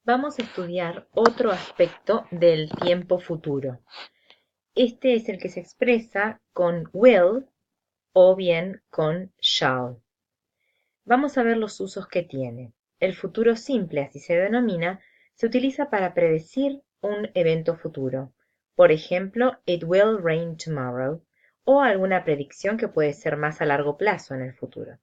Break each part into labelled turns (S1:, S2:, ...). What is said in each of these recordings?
S1: vamos a estudiar otro aspecto del tiempo futuro. Este es el que se expresa con will o bien con shall. Vamos a ver los usos que tiene. El futuro simple, así se denomina, se utiliza para predecir un evento futuro. Por ejemplo, it will rain tomorrow, o alguna predicción que puede ser más a largo plazo en el futuro.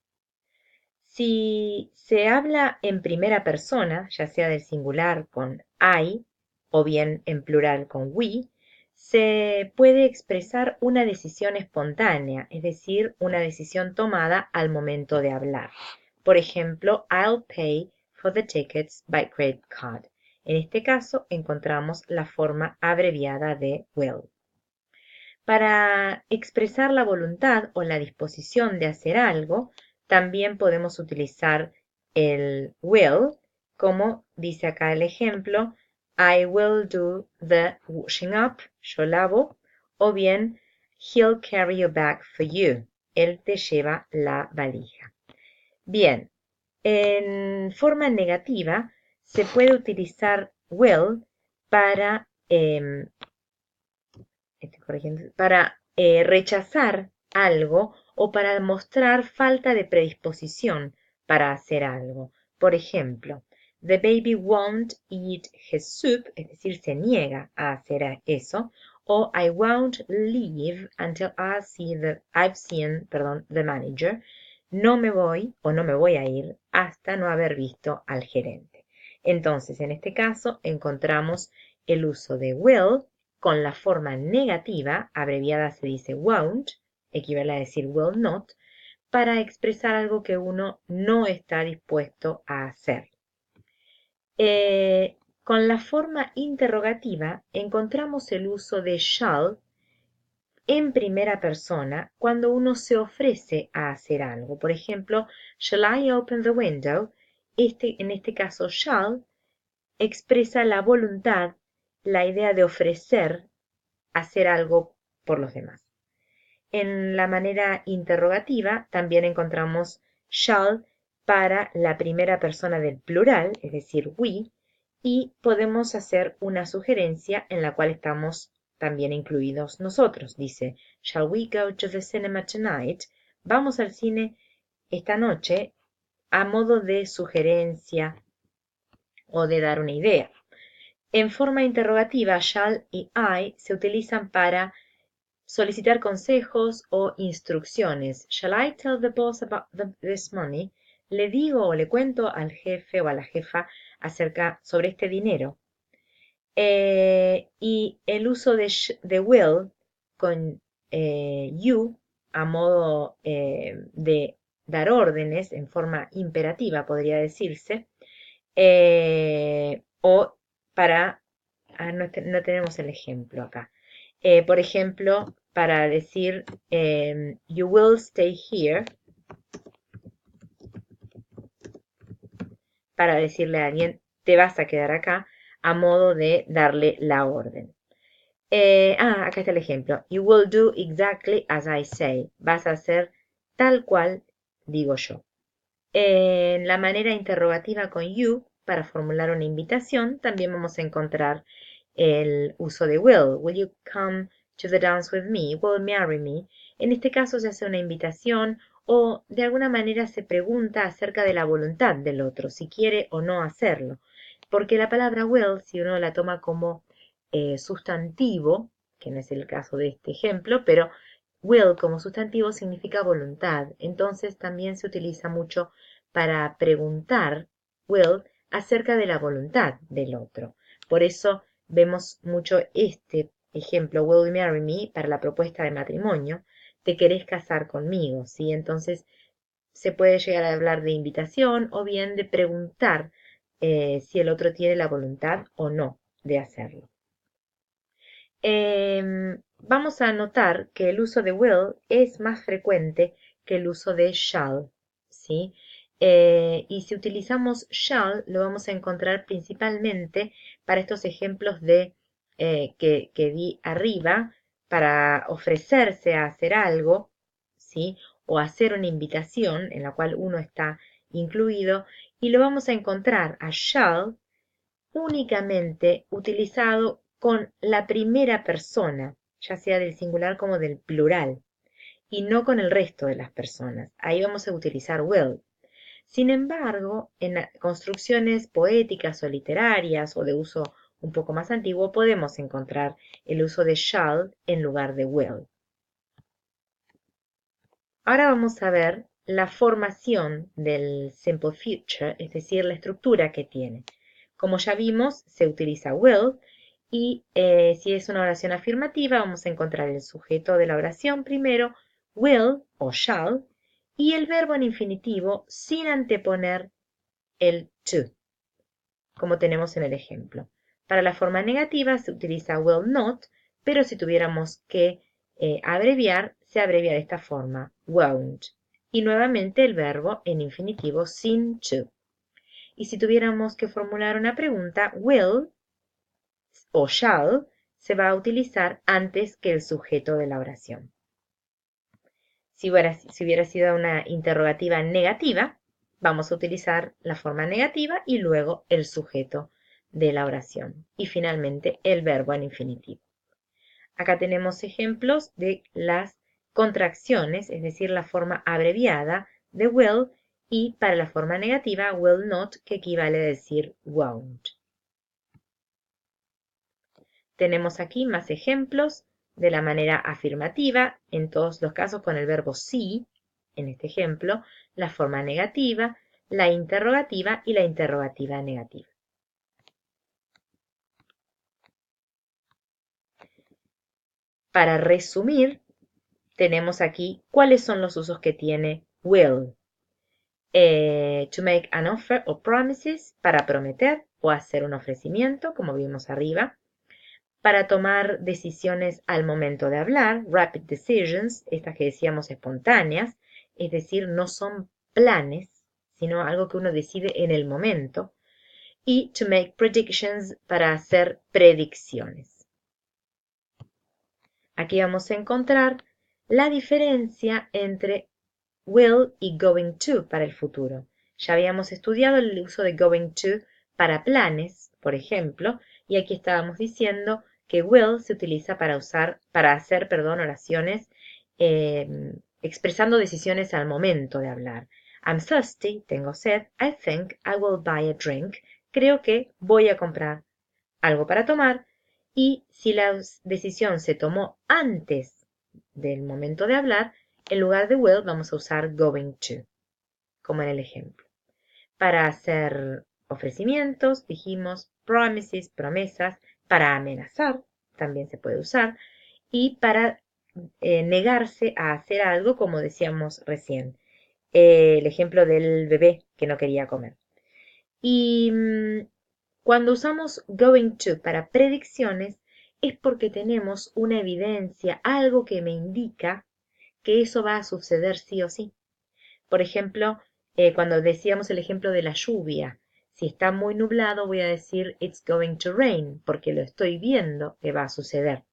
S1: Si se habla en primera persona, ya sea del singular con I o bien en plural con we, se puede expresar una decisión espontánea, es decir, una decisión tomada al momento de hablar. Por ejemplo, I'll pay for the tickets by credit card. En este caso encontramos la forma abreviada de will. Para expresar la voluntad o la disposición de hacer algo, también podemos utilizar el will, como dice acá el ejemplo, I will do the washing up, yo lavo, o bien, he'll carry your bag for you, él te lleva la valija. Bien, en forma negativa se puede utilizar will para rechazar algo o para mostrar falta de predisposición para hacer algo. Por ejemplo, the baby won't eat his soup, es decir, se niega a hacer eso, o I won't leave until I've seen the manager. No me voy o no me voy a ir hasta no haber visto al gerente. Entonces, en este caso, encontramos el uso de will con la forma negativa, abreviada se dice won't, equivale a decir will not, para expresar algo que uno no está dispuesto a hacer. Con la forma interrogativa encontramos el uso de shall en primera persona cuando uno se ofrece a hacer algo. Por ejemplo, shall I open the window? En este caso, shall expresa la voluntad, la idea de ofrecer hacer algo por los demás. En la manera interrogativa también encontramos shall para la primera persona del plural, es decir, we, y podemos hacer una sugerencia en la cual estamos también incluidos nosotros. Dice, shall we go to the cinema tonight? Vamos al cine esta noche a modo de sugerencia o de dar una idea. En forma interrogativa, shall y I se utilizan para solicitar consejos o instrucciones. Shall I tell the boss about this money? ¿Le digo o le cuento al jefe o a la jefa sobre este dinero? Y el uso de will con you a modo de dar órdenes en forma imperativa, podría decirse, o para... no tenemos el ejemplo acá. Por ejemplo, para decir you will stay here, para decirle a alguien te vas a quedar acá, a modo de darle la orden. Acá está el ejemplo. You will do exactly as I say. Vas a hacer tal cual digo yo. En la manera interrogativa con you, para formular una invitación, también vamos a encontrar el uso de will. Will you come to the dance with me? Will you marry me? En este caso se hace una invitación o de alguna manera se pregunta acerca de la voluntad del otro, si quiere o no hacerlo. Porque la palabra will, si uno la toma como sustantivo, que no es el caso de este ejemplo, pero will como sustantivo significa voluntad. Entonces también se utiliza mucho para preguntar, will, acerca de la voluntad del otro. Por eso vemos mucho este ejemplo, will you marry me, para la propuesta de matrimonio. Te querés casar conmigo, ¿sí? Entonces se puede llegar a hablar de invitación o bien de preguntar si el otro tiene la voluntad o no de hacerlo. Vamos a notar que el uso de will es más frecuente que el uso de shall, ¿sí? Y si utilizamos shall, lo vamos a encontrar principalmente para estos ejemplos que di arriba, para ofrecerse a hacer algo, ¿sí? O hacer una invitación en la cual uno está incluido, y lo vamos a encontrar a shall únicamente utilizado con la primera persona, ya sea del singular como del plural, y no con el resto de las personas. Ahí vamos a utilizar will. Sin embargo, en construcciones poéticas o literarias o de uso un poco más antiguo podemos encontrar el uso de shall en lugar de will. Ahora vamos a ver la formación del simple future, es decir, la estructura que tiene. Como ya vimos, se utiliza will y si es una oración afirmativa vamos a encontrar el sujeto de la oración primero, will o shall, y el verbo en infinitivo sin anteponer el to, como tenemos en el ejemplo. Para la forma negativa se utiliza will not, pero si tuviéramos que abreviar, se abrevia de esta forma, won't. Y nuevamente el verbo en infinitivo sin to. Y si tuviéramos que formular una pregunta, will o shall se va a utilizar antes que el sujeto de la oración. Si hubiera sido una interrogativa negativa, vamos a utilizar la forma negativa y luego el sujeto de la oración. Y finalmente el verbo en infinitivo. Acá tenemos ejemplos de las contracciones, es decir, la forma abreviada de will y para la forma negativa will not, que equivale a decir won't. Tenemos aquí más ejemplos de la manera afirmativa, en todos los casos con el verbo sí, en este ejemplo, la forma negativa, la interrogativa y la interrogativa negativa. Para resumir, tenemos aquí cuáles son los usos que tiene will. To make an offer or promises, para prometer o hacer un ofrecimiento, como vimos arriba. Para tomar decisiones al momento de hablar, rapid decisions, estas que decíamos espontáneas, es decir, no son planes, sino algo que uno decide en el momento. Y to make predictions, para hacer predicciones. Aquí vamos a encontrar la diferencia entre will y going to para el futuro. Ya habíamos estudiado el uso de going to para planes, por ejemplo, y aquí estábamos diciendo que will se utiliza para hacer, oraciones expresando decisiones al momento de hablar. I'm thirsty, tengo sed. I think I will buy a drink. Creo que voy a comprar algo para tomar. Y si la decisión se tomó antes del momento de hablar, en lugar de will vamos a usar going to, como en el ejemplo. Para hacer ofrecimientos, dijimos promises, promesas. Para amenazar, también se puede usar. Y para negarse a hacer algo, como decíamos recién. El ejemplo del bebé que no quería comer. Y cuando usamos going to para predicciones, es porque tenemos una evidencia, algo que me indica que eso va a suceder sí o sí. Por ejemplo, cuando decíamos el ejemplo de la lluvia, si está muy nublado voy a decir it's going to rain, porque lo estoy viendo que va a suceder.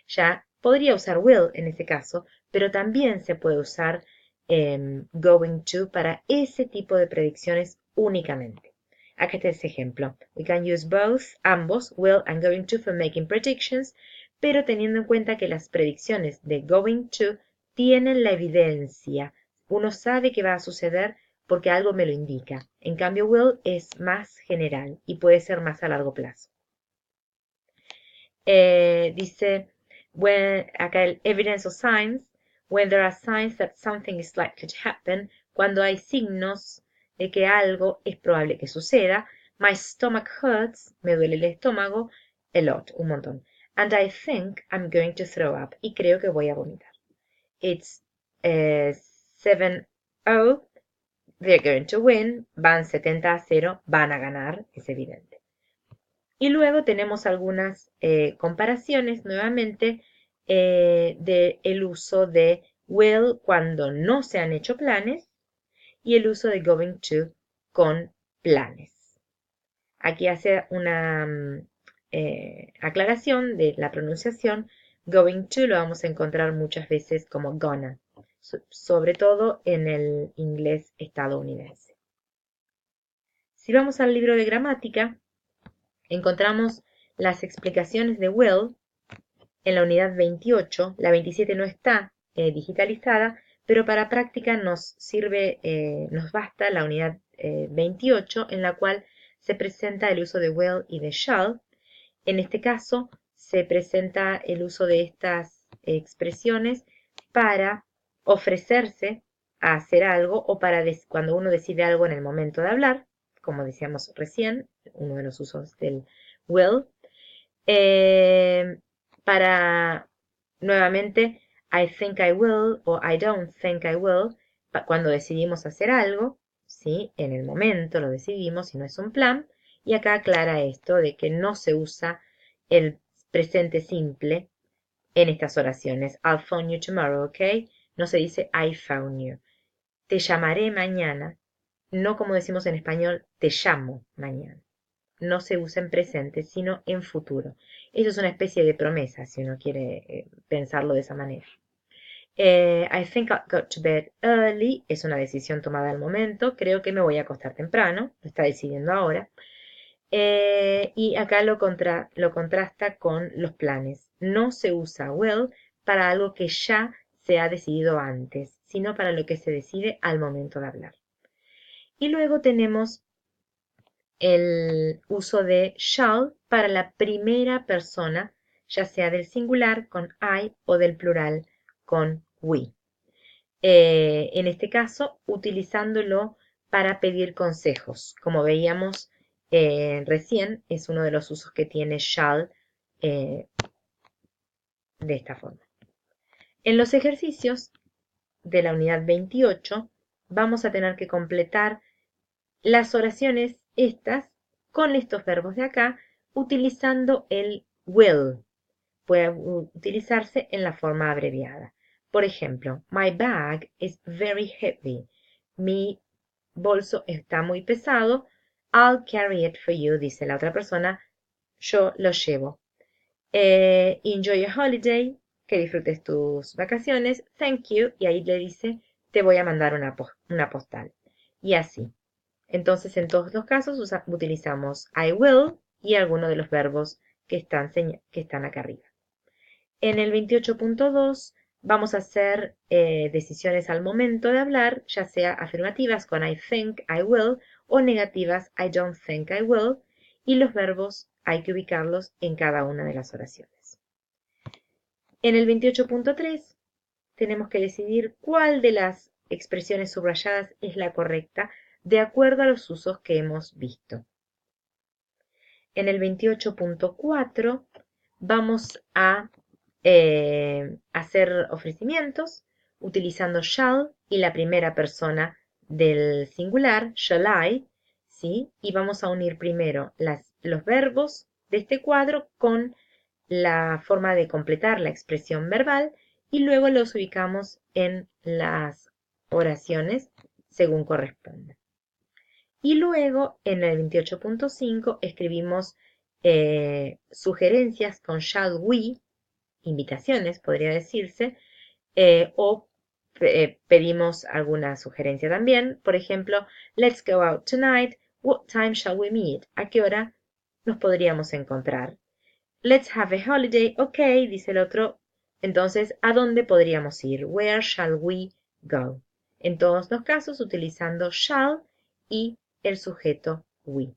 S1: Ya podría usar will en ese caso, pero también se puede usar going to para ese tipo de predicciones únicamente. Acá está ese ejemplo. We can use both, ambos, will and going to for making predictions, pero teniendo en cuenta que las predicciones de going to tienen la evidencia. Uno sabe que va a suceder porque algo me lo indica. En cambio, will es más general y puede ser más a largo plazo. Dice, acá el evidence of signs, when there are signs that something is likely to happen, cuando hay signos de que algo es probable que suceda. My stomach hurts, me duele el estómago, a lot, un montón. And I think I'm going to throw up, y creo que voy a vomitar. It's 7-0, they're going to win, van 70-0, van a ganar, es evidente. Y luego tenemos algunas comparaciones nuevamente del uso de will cuando no se han hecho planes y el uso de going to con planes. Aquí hace una aclaración de la pronunciación. Going to lo vamos a encontrar muchas veces como gonna, sobre todo en el inglés estadounidense. Si vamos al libro de gramática, Encontramos las explicaciones de will en la unidad 28. La 27 no está digitalizada, pero para práctica nos sirve, nos basta la unidad 28, en la cual se presenta el uso de will y de shall. En este caso, se presenta el uso de estas expresiones para ofrecerse a hacer algo o para cuando uno decide algo en el momento de hablar, como decíamos recién, uno de los usos del will. Para, nuevamente, I think I will o I don't think I will, cuando decidimos hacer algo, ¿sí? En el momento lo decidimos y no es un plan. Y acá aclara esto de que no se usa el presente simple en estas oraciones. I'll phone you tomorrow, ¿ok? No se dice I found you. Te llamaré mañana. No como decimos en español, te llamo mañana. No se usa en presente, sino en futuro. Eso es una especie de promesa, si uno quiere pensarlo de esa manera. I think I'll go to bed early es una decisión tomada al momento. Creo que me voy a acostar temprano. Lo está decidiendo ahora. Y acá lo contrasta con los planes. No se usa will para algo que ya se ha decidido antes, sino para lo que se decide al momento de hablar. Y luego tenemos el uso de shall para la primera persona, ya sea del singular con I o del plural con we. En este caso, utilizándolo para pedir consejos. Como veíamos recién, es uno de los usos que tiene shall de esta forma. En los ejercicios de la unidad 28 vamos a tener que completar las oraciones estas con estos verbos de acá utilizando el will. Puede utilizarse en la forma abreviada. Por ejemplo, my bag is very heavy. Mi bolso está muy pesado. I'll carry it for you, dice la otra persona. Yo lo llevo. Enjoy your holiday. Que disfrutes tus vacaciones. Thank you. Y ahí le dice, te voy a mandar una postal. Y así. Entonces, en todos los casos utilizamos I will y alguno de los verbos que están acá arriba. En el 28.2 vamos a hacer decisiones al momento de hablar, ya sea afirmativas con I think I will o negativas I don't think I will, y los verbos hay que ubicarlos en cada una de las oraciones. En el 28.3 tenemos que decidir cuál de las expresiones subrayadas es la correcta de acuerdo a los usos que hemos visto. En el 28.4 vamos a hacer ofrecimientos utilizando shall y la primera persona del singular, shall I, ¿sí? Y vamos a unir primero los verbos de este cuadro con la forma de completar la expresión verbal y luego los ubicamos en las oraciones según corresponda. Y luego en el 28.5 escribimos sugerencias con shall we, invitaciones podría decirse, o pedimos alguna sugerencia también. Por ejemplo, let's go out tonight. What time shall we meet? ¿A qué hora nos podríamos encontrar? Let's have a holiday. Ok, dice el otro. Entonces, ¿a dónde podríamos ir? Where shall we go? En todos los casos utilizando shall y el sujeto we.